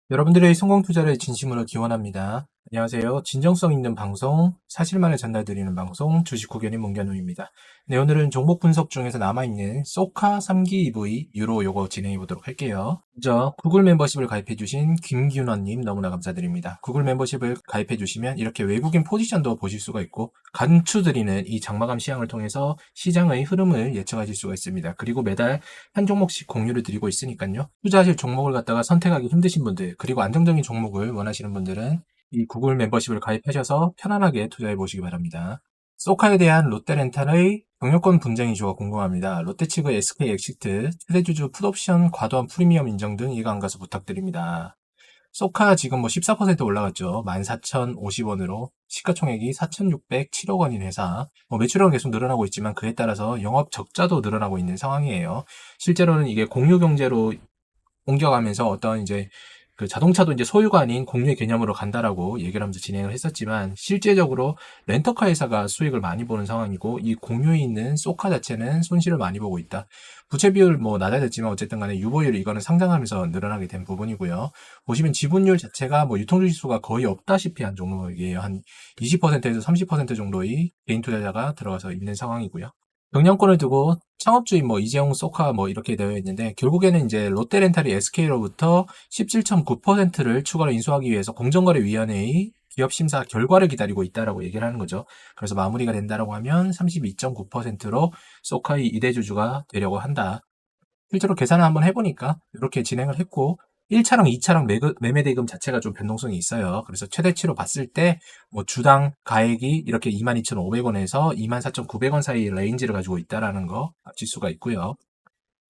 여러분들의 성공 투자를 진심으로 기원합니다. 안녕하세요. 진정성 있는 방송, 사실만을 전달드리는 방송, 주식후견인 문견우입니다. 네, 오늘은 종목 분석 중에서 남아있는 소카 3기 EV 유로 요거 진행해 보도록 할게요. 먼저 구글 멤버십을 가입해주신 김균원님 너무나 감사드립니다. 구글 멤버십을 가입해주시면 이렇게 외국인 포지션도 보실 수가 있고 간추드리는 이 장마감 시향을 통해서 시장의 흐름을 예측하실 수가 있습니다. 그리고 매달 한 종목씩 공유를 드리고 있으니까요. 투자하실 종목을 갖다가 선택하기 힘드신 분들, 그리고 안정적인 종목을 원하시는 분들은 이 구글 멤버십을 가입하셔서 편안하게 투자해 보시기 바랍니다. 소카에 대한 롯데렌탈의 경영권 분쟁 이슈가 궁금합니다. 롯데 측의 SK 엑시트, 최대주주 풋옵션 과도한 프리미엄 인정 등 이해관 가서 부탁드립니다. 소카 지금 뭐 14% 올라갔죠. 14,050원으로 시가총액이 4,607억 원인 회사. 매출은 계속 늘어나고 있지만 그에 따라서 영업 적자도 늘어나고 있는 상황이에요. 실제로는 이게 공유 경제로 옮겨가면서 어떤 이제 그 자동차도 이제 소유가 아닌 공유의 개념으로 간다라고 얘기를 하면서 진행을 했었지만 실제적으로 렌터카 회사가 수익을 많이 보는 상황이고 이 공유에 있는 소카 자체는 손실을 많이 보고 있다. 부채 비율 뭐 낮아졌지만 어쨌든 간에 유보율 이거는 상장하면서 늘어나게 된 부분이고요. 보시면 지분율 자체가 뭐 유통주식수가 거의 없다시피 한 종목이에요. 한 20%에서 30% 정도의 개인 투자자가 들어가서 있는 상황이고요. 경영권을 두고 창업주인 뭐 이재용 소카 뭐 이렇게 되어 있는데 결국에는 이제 롯데렌탈이 SK로부터 17.9%를 추가로 인수하기 위해서 공정거래위원회의 기업 심사 결과를 기다리고 있다라고 얘기를 하는 거죠. 그래서 마무리가 된다라고 하면 32.9%로 소카의 이대주주가 되려고 한다. 실제로 계산을 한번 해보니까 이렇게 진행을 했고 1차랑 2차랑 매매 대금 자체가 좀 변동성이 있어요. 그래서 최대치로 봤을 때 뭐 주당 가액이 이렇게 22,500원에서 24,900원 사이 레인지를 가지고 있다라는 거 알 수가 있고요.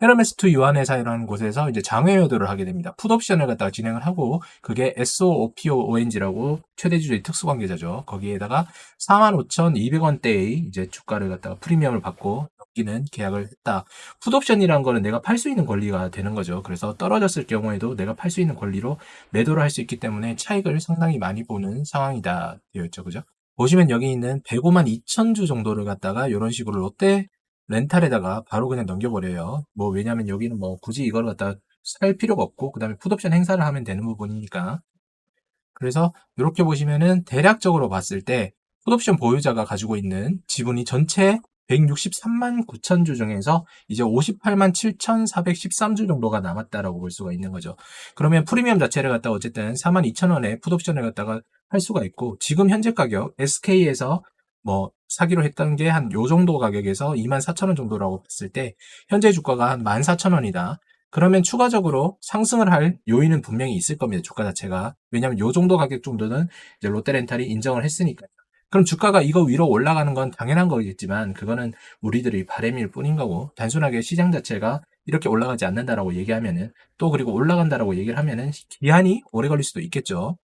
헤르메스2 유한회사라는 곳에서 이제 장외여도를 하게 됩니다. 풋옵션을 갖다가 진행을 하고 그게 SOOPONG라고 최대주주의 특수관계자죠. 거기에다가 45,200원대의 이제 주가를 갖다가 프리미엄을 받고 넘기는 계약을 했다. 풋옵션이라는 거는 내가 팔 수 있는 권리가 되는 거죠. 그래서 떨어졌을 경우에도 내가 팔 수 있는 권리로 매도를 할 수 있기 때문에 차익을 상당히 많이 보는 상황이다 되어 있죠. 그죠? 보시면 여기 있는 105만 2천 주 정도를 갖다가 이런 식으로 롯데 렌탈에다가 바로 그냥 넘겨버려요. 뭐 왜냐면 여기는 뭐 굳이 이걸 갖다 살 필요가 없고 그 다음에 풋옵션 행사를 하면 되는 부분이니까. 그래서 이렇게 보시면은 대략적으로 봤을 때 풋옵션 보유자가 가지고 있는 지분이 전체 163만 9천 주 중에서 이제 58만 7,413주 정도가 남았다라고 볼 수가 있는 거죠. 그러면 프리미엄 자체를 갖다가 어쨌든 4만 2천 원에 풋옵션을 갖다가 할 수가 있고 지금 현재 가격 SK에서 뭐 사기로 했던 게 한 요 정도 가격에서 2만 4천 원 정도라고 봤을 때 현재 주가가 한 14,000원이다. 그러면 추가적으로 상승을 할 요인은 분명히 있을 겁니다. 주가 자체가. 왜냐하면 요 정도 가격 정도는 이제 롯데렌탈이 인정을 했으니까요. 그럼 주가가 이거 위로 올라가는 건 당연한 거겠지만 그거는 우리들의 바람일 뿐인 거고 단순하게 시장 자체가 이렇게 올라가지 않는다라고 얘기하면은 또 그리고 올라간다라고 얘기를 하면은 기한이 오래 걸릴 수도 있겠죠.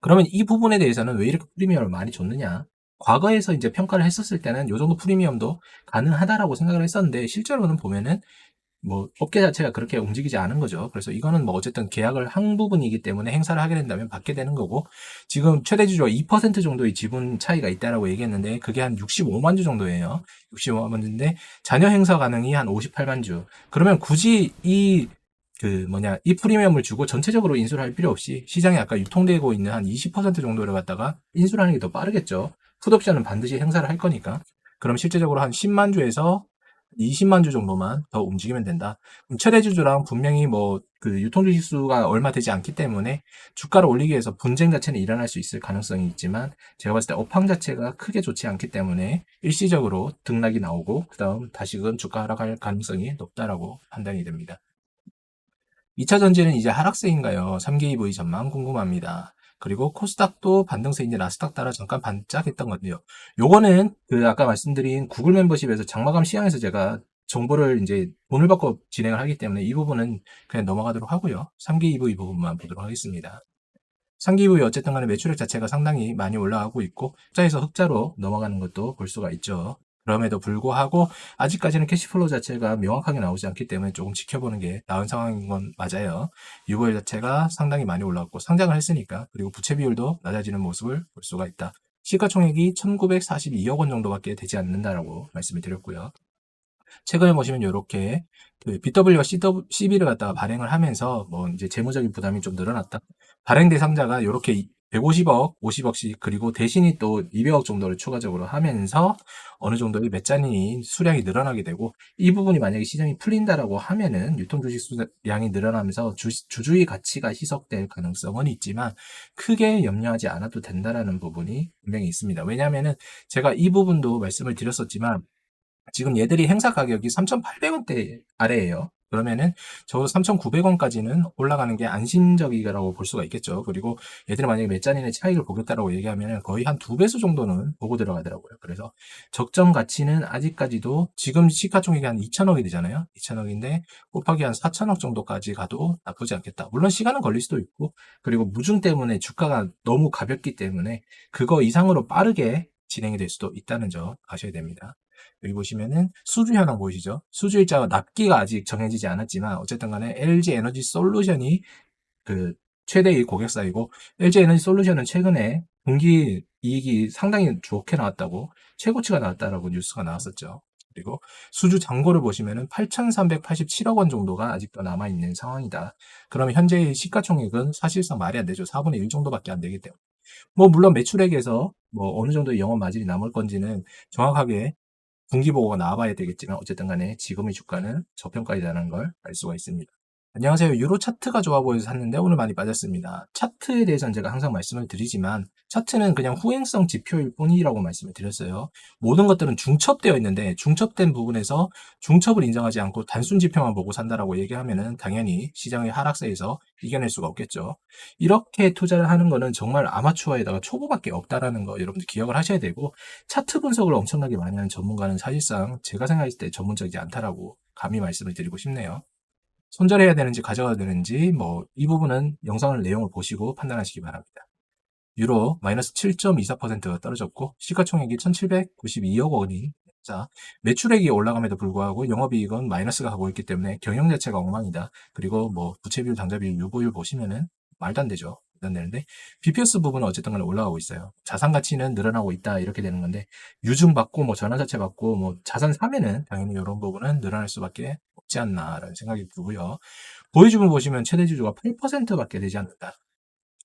그러면 이 부분에 대해서는 왜 이렇게 프리미엄을 많이 줬느냐? 과거에서 이제 평가를 했었을 때는 요 정도 프리미엄도 가능하다라고 생각을 했었는데 실제로는 보면은 뭐 업계 자체가 그렇게 움직이지 않은 거죠. 그래서 이거는 뭐 어쨌든 계약을 한 부분이기 때문에 행사를 하게 된다면 받게 되는 거고 지금 최대 주주가 2% 정도의 지분 차이가 있다라고 얘기했는데 그게 한 65만 주 정도예요. 65만 주인데 자녀 행사 가능이 한 58만 주. 그러면 굳이 이 프리미엄을 주고 전체적으로 인수를 할 필요 없이 시장에 아까 유통되고 있는 한 20% 정도를 갖다가 인수를 하는 게 더 빠르겠죠. 풋옵션은 반드시 행사를 할 거니까. 그럼 실제적으로 한 10만 주에서 20만 주 정도만 더 움직이면 된다. 최대 주주랑 분명히 뭐 그 유통주식 수가 얼마 되지 않기 때문에 주가를 올리기 위해서 분쟁 자체는 일어날 수 있을 가능성이 있지만 제가 봤을 때 업황 자체가 크게 좋지 않기 때문에 일시적으로 등락이 나오고 그다음 다시금 주가 하락할 가능성이 높다라고 판단이 됩니다. 2차 전지는 이제 하락세인가요? 3개 EV 전망 궁금합니다. 그리고 코스닥도 반등세인데 나스닥 따라 잠깐 반짝했던 건데요. 요거는 그 아까 말씀드린 구글 멤버십에서 장마감 시향에서 제가 정보를 이제 돈을 받고 진행을 하기 때문에 이 부분은 그냥 넘어가도록 하고요. 3개 EV 부분만 보도록 하겠습니다. 3기 EV 어쨌든 간에 매출액 자체가 상당히 많이 올라가고 있고 흑자에서 흑자로 넘어가는 것도 볼 수가 있죠. 그럼에도 불구하고 아직까지는 캐시플로우 자체가 명확하게 나오지 않기 때문에 조금 지켜보는 게 나은 상황인 건 맞아요. 유보율 자체가 상당히 많이 올라갔고 상장을 했으니까 그리고 부채 비율도 낮아지는 모습을 볼 수가 있다. 시가총액이 1942억 원 정도밖에 되지 않는다라고 말씀을 드렸고요. 최근에 보시면 요렇게 그 BW와 CB를 갖다가 발행을 하면서 뭐 이제 재무적인 부담이 좀 늘어났다. 발행 대상자가 요렇게 150억, 50억씩 그리고 대신이 또 200억 정도를 추가적으로 하면서 어느 정도의 메자닌 수량이 늘어나게 되고 이 부분이 만약에 시장이 풀린다라고 하면은 유통 주식 수량이 늘어나면서 주주의 가치가 희석될 가능성은 있지만 크게 염려하지 않아도 된다라는 부분이 분명히 있습니다. 왜냐하면은 제가 이 부분도 말씀을 드렸었지만 지금 얘들이 행사 가격이 3,800원대 아래예요. 그러면은 적어도 3,900원까지는 올라가는 게 안심적이라고 볼 수가 있겠죠. 그리고 얘들이 만약에 몇 잔인의 차익을 보겠다라고 얘기하면 거의 한 2배수 정도는 보고 들어가더라고요. 그래서 적정 가치는 아직까지도 지금 시가총액이 한 2천억이 되잖아요. 2천억인데 곱하기 한 4천억 정도까지 가도 나쁘지 않겠다. 물론 시간은 걸릴 수도 있고 그리고 무중 때문에 주가가 너무 가볍기 때문에 그거 이상으로 빠르게 진행이 될 수도 있다는 점 아셔야 됩니다. 여기 보시면은 수주 현황 보이시죠? 수주 일자가 납기가 아직 정해지지 않았지만 어쨌든 간에 LG 에너지 솔루션이 그 최대의 고객사이고 LG 에너지 솔루션은 최근에 분기 이익이 상당히 좋게 나왔다고 최고치가 나왔다라고 뉴스가 나왔었죠. 그리고 수주 잔고를 보시면은 8,387억 원 정도가 아직도 남아있는 상황이다. 그러면 현재의 시가총액은 사실상 말이 안 되죠. 4분의 1 정도밖에 안 되기 때문에. 뭐 물론 매출액에서 뭐 어느 정도의 영업 마진이 남을 건지는 정확하게 분기 보고가 나와봐야 되겠지만 어쨌든 간에 지금의 주가는 저평가이다는 걸 알 수가 있습니다. 안녕하세요. 유로 차트가 좋아 보여서 샀는데 오늘 많이 빠졌습니다. 차트에 대해서는 제가 항상 말씀을 드리지만 차트는 그냥 후행성 지표일 뿐이라고 말씀을 드렸어요. 모든 것들은 중첩되어 있는데 중첩된 부분에서 중첩을 인정하지 않고 단순 지표만 보고 산다라고 얘기하면은 당연히 시장의 하락세에서 이겨낼 수가 없겠죠. 이렇게 투자를 하는 거는 정말 아마추어에다가 초보밖에 없다라는 거 여러분들 기억을 하셔야 되고 차트 분석을 엄청나게 많이 하는 전문가는 사실상 제가 생각했을 때 전문적이지 않다라고 감히 말씀을 드리고 싶네요. 손절해야 되는지 가져가야 되는지 뭐 이 부분은 영상을 내용을 보시고 판단하시기 바랍니다. 유로 마이너스 7.24%가 떨어졌고 시가총액이 1,792억 원이 자 매출액이 올라감에도 불구하고 영업이익은 마이너스가 가고 있기 때문에 경영 자체가 엉망이다. 그리고 뭐 부채비율, 당좌비율, 유보율 보시면은 말도 안 되죠. 말도 안 되는데 BPS 부분은 어쨌든 간에 올라가고 있어요. 자산 가치는 늘어나고 있다 이렇게 되는 건데 유증 받고 뭐 전환 자체 받고 뭐 자산 사면은 당연히 이런 부분은 늘어날 수밖에 없지 않나라는 생각이 들고요. 보유주분 보시면 최대 주주가 8%밖에 되지 않는다.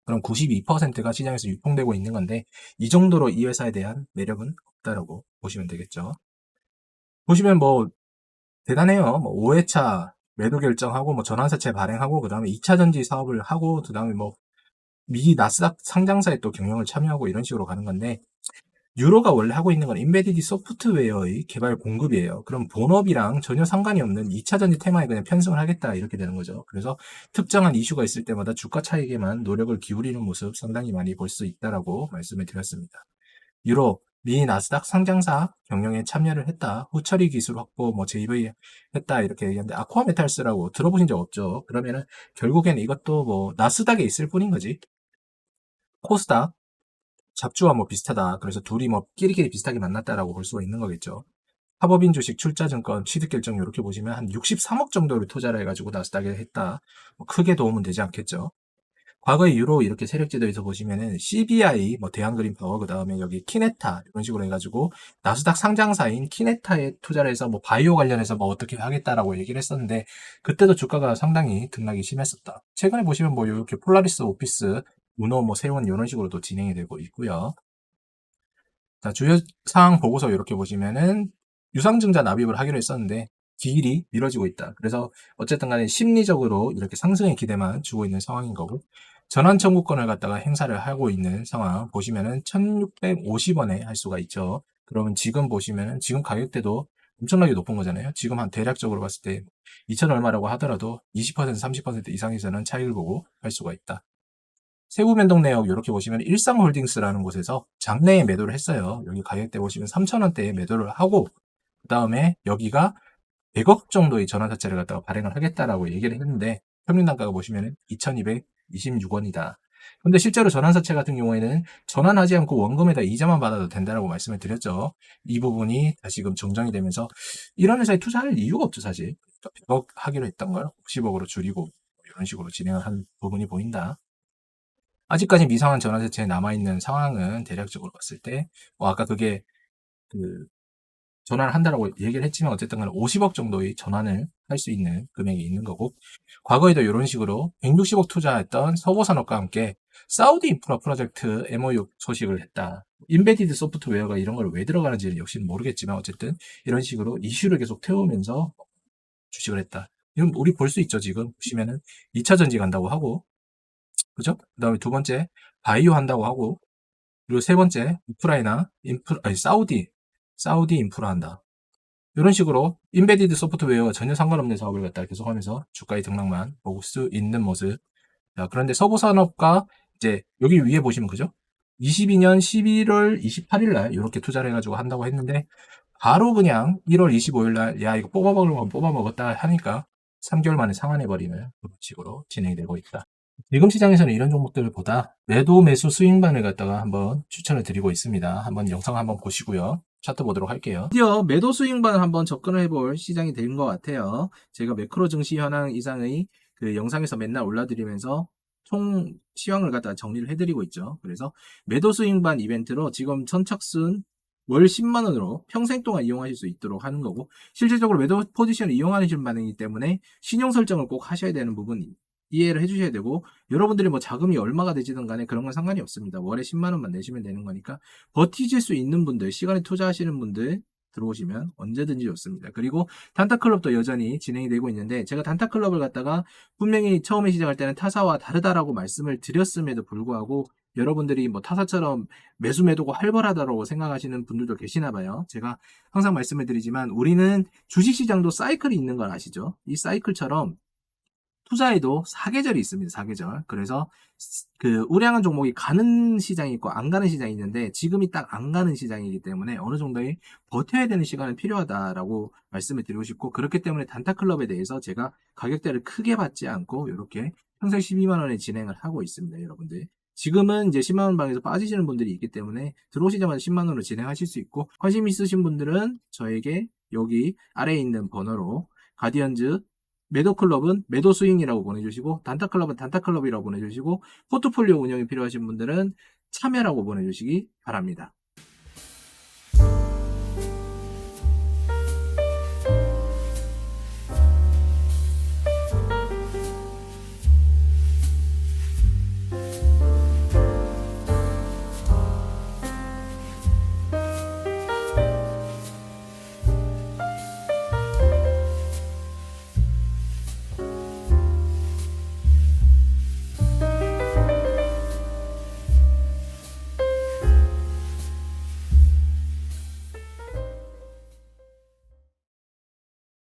그럼 92%가 시장에서 유통되고 있는 건데 이 정도로 이 회사에 대한 매력은 없다라고 보시면 되겠죠. 보시면 뭐 대단해요. 뭐 5회차 매도 결정하고 뭐 전환사채 발행하고 그다음에 2차 전지 사업을 하고 그다음에 뭐 미 나스닥 상장사에 또 경영을 참여하고 이런 식으로 가는 건데 유로가 원래 하고 있는 건 인베디드 소프트웨어의 개발 공급이에요. 그럼 본업이랑 전혀 상관이 없는 2차 전지 테마에 그냥 편승을 하겠다 이렇게 되는 거죠. 그래서 특정한 이슈가 있을 때마다 주가 차익에만 노력을 기울이는 모습 상당히 많이 볼 수 있다라고 말씀을 드렸습니다. 유로, 미 나스닥 상장사 경영에 참여를 했다. 후처리 기술 확보, 뭐 JV 했다 이렇게 얘기하는데 아쿠아 메탈스라고 들어보신 적 없죠? 그러면은 결국엔 이것도 뭐 나스닥에 있을 뿐인 거지. 코스닥 잡주와 뭐 비슷하다. 그래서 둘이 뭐 끼리끼리 비슷하게 만났다라고 볼 수가 있는 거겠죠. 합법인 주식 출자증권 취득 결정 이렇게 보시면 한 63억 정도를 투자를 해가지고 나스닥에 했다. 뭐 크게 도움은 되지 않겠죠. 과거의 유로 이렇게 세력지도에서 보시면은 CBI, 뭐 대한그린 파워, 그 다음에 여기 키네타 이런 식으로 해가지고 나스닥 상장사인 키네타에 투자를 해서 뭐 바이오 관련해서 뭐 어떻게 하겠다라고 얘기를 했었는데 그때도 주가가 상당히 등락이 심했었다. 최근에 보시면 뭐 이렇게 폴라리스 오피스, 우노, 뭐 세원 이런 식으로도 진행이 되고 있고요. 자, 주요 사항 보고서 이렇게 보시면은 유상증자 납입을 하기로 했었는데 기일이 미뤄지고 있다. 그래서 어쨌든 간에 심리적으로 이렇게 상승의 기대만 주고 있는 상황인 거고 전환 청구권을 갖다가 행사를 하고 있는 상황 보시면은 1,650원에 할 수가 있죠. 그러면 지금 보시면은 지금 가격대도 엄청나게 높은 거잖아요. 지금 한 대략적으로 봤을 때 2천 얼마라고 하더라도 20% 30% 이상에서는 차익을 보고 할 수가 있다. 세부 변동 내역 이렇게 보시면 일상홀딩스라는 곳에서 장내에 매도를 했어요. 여기 가격대 보시면 3,000원대에 매도를 하고 그 다음에 여기가 100억 정도의 전환 자체를 갖다가 발행을 하겠다라고 얘기를 했는데 평균 단가가 보시면 2,226원이다. 근데 실제로 전환사채 같은 경우에는 전환하지 않고 원금에다 이자만 받아도 된다라고 말씀을 드렸죠. 이 부분이 다시금 정정이 되면서 이런 회사에 투자할 이유가 없죠, 사실. 100억 하기로 했던 걸 50억으로 줄이고 이런 식으로 진행을 한 부분이 보인다. 아직까지 미상한 전환사채에 남아있는 상황은 대략적으로 봤을 때, 아까 그게 그 전환을 한다라고 얘기를 했지만 어쨌든 간에 50억 정도의 전환을 할 수 있는 금액이 있는 거고, 과거에도 이런 식으로 160억 투자했던 서보산업과 함께 사우디 인프라 프로젝트 MOU 소식을 했다. 인베디드 소프트웨어가 이런 걸 왜 들어가는지는 역시는 모르겠지만 어쨌든 이런 식으로 이슈를 계속 태우면서 주식을 했다. 이건 우리 볼 수 있죠. 지금 보시면은 2차 전지 간다고 하고, 그죠? 그 다음에 두 번째 바이오 한다고 하고, 그리고 세 번째 우크라이나 사우디 인프라 한다. 이런 식으로 인베디드 소프트웨어와 전혀 상관없는 사업을 갖다 계속하면서 주가의 등락만 볼 수 있는 모습. 자, 그런데 서부산업과 이제 여기 위에 보시면 그죠? 22년 11월 28일 날 이렇게 투자를 해가지고 한다고 했는데 바로 그냥 1월 25일 날 야 이거 뽑아먹을 건 뽑아먹었다 하니까 3개월 만에 상환해버리는 그런 식으로 진행이 되고 있다. 지금 시장에서는 이런 종목들보다 매도 매수 스윙반을 갖다가 한번 추천을 드리고 있습니다. 한번 영상 한번 보시고요. 차트 보도록 할게요. 드디어 매도 스윙반을 한번 접근을 해볼 시장이 된 것 같아요. 제가 매크로 증시 현황 이상의 그 영상에서 맨날 올려드리면서 총 시황을 갖다 정리를 해드리고 있죠. 그래서 매도 스윙반 이벤트로 지금 선착순 월 10만 원으로 평생 동안 이용하실 수 있도록 하는 거고, 실질적으로 매도 포지션을 이용하시는 반응이기 때문에 신용 설정을 꼭 하셔야 되는 부분이 이해를 해주셔야 되고, 여러분들이 뭐 자금이 얼마가 되지든 간에 그런 건 상관이 없습니다. 월에 10만 원만 내시면 되는 거니까 버티실 수 있는 분들, 시간에 투자하시는 분들 들어오시면 언제든지 좋습니다. 그리고 단타클럽도 여전히 진행이 되고 있는데, 제가 단타클럽을 갖다가 분명히 처음에 시작할 때는 타사와 다르다라고 말씀을 드렸음에도 불구하고 여러분들이 뭐 타사처럼 매수 매도가 활발하다고 생각하시는 분들도 계시나 봐요. 제가 항상 말씀을 드리지만 우리는 주식시장도 사이클이 있는 걸 아시죠? 이 사이클처럼 투자에도 사계절이 있습니다. 사계절. 그래서 그 우량한 종목이 가는 시장이 있고 안 가는 시장이 있는데, 지금이 딱 안 가는 시장이기 때문에 어느 정도의 버텨야 되는 시간은 필요하다라고 말씀을 드리고 싶고, 그렇기 때문에 단타클럽에 대해서 제가 가격대를 크게 받지 않고 이렇게 평생 12만 원에 진행을 하고 있습니다. 여러분들. 지금은 이제 10만 원 방에서 빠지시는 분들이 있기 때문에 들어오시자마자 10만 원으로 진행하실 수 있고, 관심 있으신 분들은 저에게 여기 아래에 있는 번호로 가디언즈 매도클럽은 매도 스윙이라고 보내주시고, 단타클럽은 단타클럽이라고 보내주시고, 포트폴리오 운영이 필요하신 분들은 참여라고 보내주시기 바랍니다.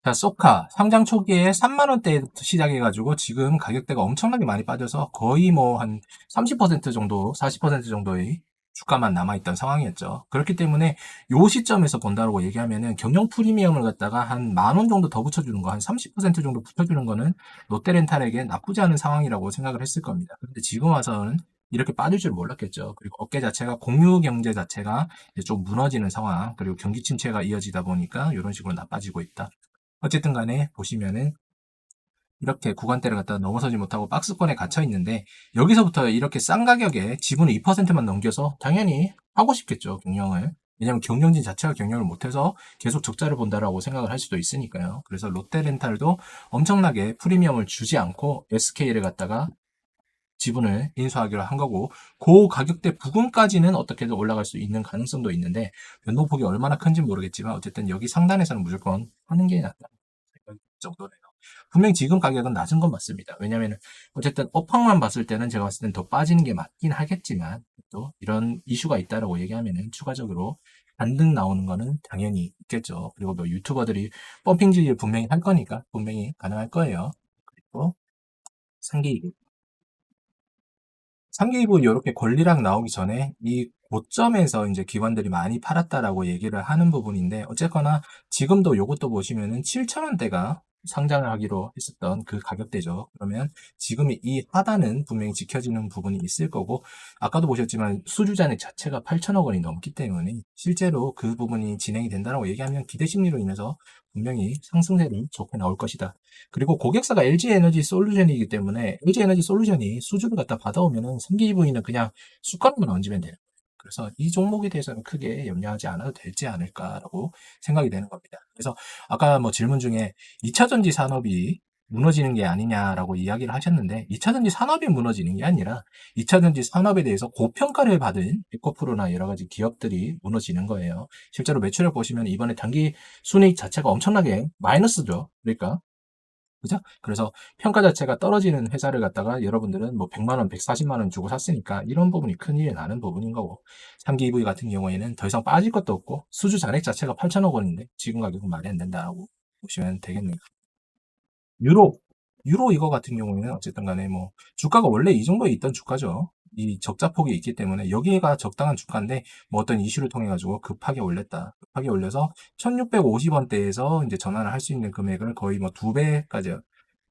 자, 소카 상장 초기에 3만 원대부터 시작해가지고 지금 가격대가 엄청나게 많이 빠져서 거의 뭐 한 30% 정도, 40% 정도의 주가만 남아있던 상황이었죠. 그렇기 때문에 요 시점에서 본다고 얘기하면은 경영 프리미엄을 갖다가 한 만 원 정도 더 붙여주는 거, 한 30% 정도 붙여주는 거는 롯데렌탈에게 나쁘지 않은 상황이라고 생각을 했을 겁니다. 그런데 지금 와서는 이렇게 빠질 줄 몰랐겠죠. 그리고 업계 자체가, 공유 경제 자체가 이제 좀 무너지는 상황, 그리고 경기 침체가 이어지다 보니까 이런 식으로 나빠지고 있다. 어쨌든 간에 보시면은 이렇게 구간대를 갖다 넘어서지 못하고 박스권에 갇혀 있는데, 여기서부터 이렇게 싼 가격에 지분을 2%만 넘겨서 당연히 하고 싶겠죠, 경영을. 왜냐면 경영진 자체가 경영을 못해서 계속 적자를 본다라고 생각을 할 수도 있으니까요. 그래서 롯데렌탈도 엄청나게 프리미엄을 주지 않고 SK를 갖다가 지분을 인수하기로 한 거고, 그 가격대 부근까지는 어떻게든 올라갈 수 있는 가능성도 있는데, 변동폭이 얼마나 큰지 모르겠지만 어쨌든 여기 상단에서는 무조건 하는 게 낫다 정도네요. 분명히 지금 가격은 낮은 건 맞습니다. 왜냐하면 어쨌든 업황만 봤을 때는 제가 봤을 땐 더 빠지는 게 맞긴 하겠지만, 또 이런 이슈가 있다라고 얘기하면은 추가적으로 반등 나오는 거는 당연히 있겠죠. 그리고 뭐 유튜버들이 펌핑질을 분명히 할 거니까 분명히 가능할 거예요. 그리고 상계이부 이렇게 권리락 나오기 전에 이 고점에서 이제 기관들이 많이 팔았다라고 얘기를 하는 부분인데, 어쨌거나 지금도 요것도 보시면은 7,000원대가 상장을 하기로 했었던 그 가격대죠. 그러면 지금이 이 하단은 분명히 지켜지는 부분이 있을 거고, 아까도 보셨지만 수주 잔액 자체가 8천억 원이 넘기 때문에 실제로 그 부분이 진행이 된다고 얘기하면 기대 심리로 인해서 분명히 상승세는 좋게 나올 것이다. 그리고 고객사가 LG에너지 솔루션이기 때문에 LG에너지 솔루션이 수주를 갖다 받아오면은 3기 EV는 그냥 숟가락만 얹으면 돼요. 그래서 이 종목에 대해서는 크게 염려하지 않아도 되지 않을까라고 생각이 되는 겁니다. 그래서 아까 뭐 질문 중에 2차전지 산업이 무너지는 게 아니냐라고 이야기를 하셨는데 2차전지 산업이 무너지는 게 아니라 2차전지 산업에 대해서 고평가를 받은 에코프로나 여러 가지 기업들이 무너지는 거예요. 실제로 매출을 보시면 이번에 단기 순이익 자체가 엄청나게 마이너스죠. 그러니까 그죠? 그래서 평가 자체가 떨어지는 회사를 갖다가 여러분들은 뭐 100만 원, 140만 원 주고 샀으니까 이런 부분이 큰일이 나는 부분인 거고 3기 EV 같은 경우에는 더 이상 빠질 것도 없고 수주 잔액 자체가 8천억 원인데 지금 가격은 말이 안 된다고 보시면 되겠네요. 유로, 유로 이거 같은 경우에는 어쨌든 간에 뭐 주가가 원래 이 정도에 있던 주가죠. 이 적자폭이 있기 때문에 여기가 적당한 주가인데 뭐 어떤 이슈를 통해 가지고 급하게 올렸다. 급하게 올려서 1650원대에서 이제 전환을 할 수 있는 금액을 거의 뭐 2배까지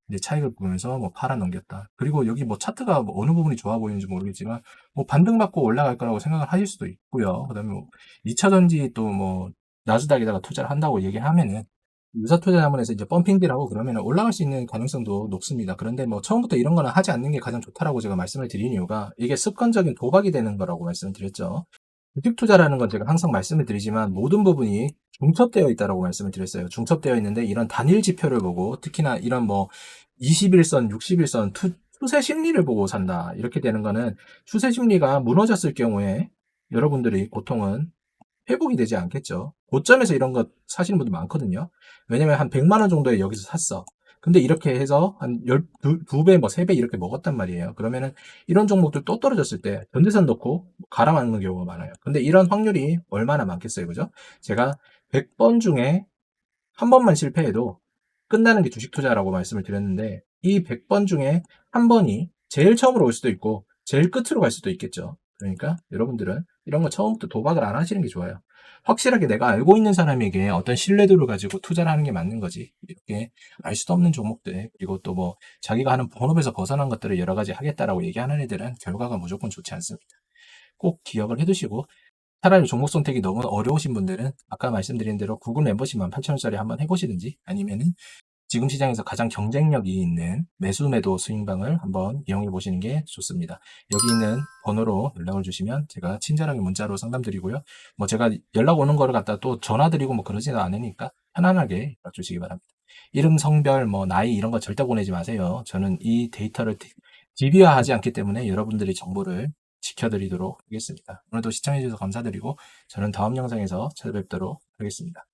이제 차익을 보면서 뭐 팔아 넘겼다. 그리고 여기 뭐 차트가 뭐 어느 부분이 좋아 보이는지 모르겠지만 뭐 반등받고 올라갈 거라고 생각을 하실 수도 있고요. 그다음에 뭐 2차전지 또 뭐 나스닥에다가 투자를 한다고 얘기하면은 유사투자자문에서 이제 펌핑비라고 그러면 올라갈 수 있는 가능성도 높습니다. 그런데 뭐 처음부터 이런 거는 하지 않는 게 가장 좋다라고 제가 말씀을 드린 이유가 이게 습관적인 도박이 되는 거라고 말씀을 드렸죠. 주식 투자라는 건 제가 항상 말씀을 드리지만 모든 부분이 중첩되어 있다라고 말씀을 드렸어요. 중첩되어 있는데 이런 단일 지표를 보고 특히나 이런 뭐 21선, 61선 추세 심리를 보고 산다. 이렇게 되는 거는 추세 심리가 무너졌을 경우에 여러분들이 보통은 회복이 되지 않겠죠. 고점에서 이런 거 사시는 분들 많거든요. 왜냐면 한 100만 원 정도에 여기서 샀어. 근데 이렇게 해서 한 2배, 뭐 3배 이렇게 먹었단 말이에요. 그러면은 이런 종목들 또 떨어졌을 때 전재산 넣고 갈아맞는 경우가 많아요. 근데 이런 확률이 얼마나 많겠어요. 그죠? 제가 100번 중에 한 번만 실패해도 끝나는 게 주식 투자라고 말씀을 드렸는데 이 100번 중에 한 번이 제일 처음으로 올 수도 있고 제일 끝으로 갈 수도 있겠죠. 그러니까 여러분들은 이런 거 처음부터 도박을 안 하시는 게 좋아요. 확실하게 내가 알고 있는 사람에게 어떤 신뢰도를 가지고 투자를 하는 게 맞는 거지. 이렇게 알 수도 없는 종목들 그리고 또 뭐 자기가 하는 본업에서 벗어난 것들을 여러 가지 하겠다라고 얘기하는 애들은 결과가 무조건 좋지 않습니다. 꼭 기억을 해두시고 차라리 종목 선택이 너무 어려우신 분들은 아까 말씀드린 대로 구글 멤버십만 8,000원짜리 한번 해보시든지 아니면은 지금 시장에서 가장 경쟁력이 있는 매수 매도 스윙방을 한번 이용해 보시는 게 좋습니다. 여기 있는 번호로 연락을 주시면 제가 친절하게 문자로 상담드리고요. 뭐 제가 연락 오는 거를 갖다 또 전화 드리고 뭐 그러지는 않으니까 편안하게 연락 주시기 바랍니다. 이름, 성별, 뭐 나이 이런 거 절대 보내지 마세요. 저는 이 데이터를 DB화하지 않기 때문에 여러분들의 정보를 지켜드리도록 하겠습니다. 오늘도 시청해주셔서 감사드리고 저는 다음 영상에서 찾아뵙도록 하겠습니다.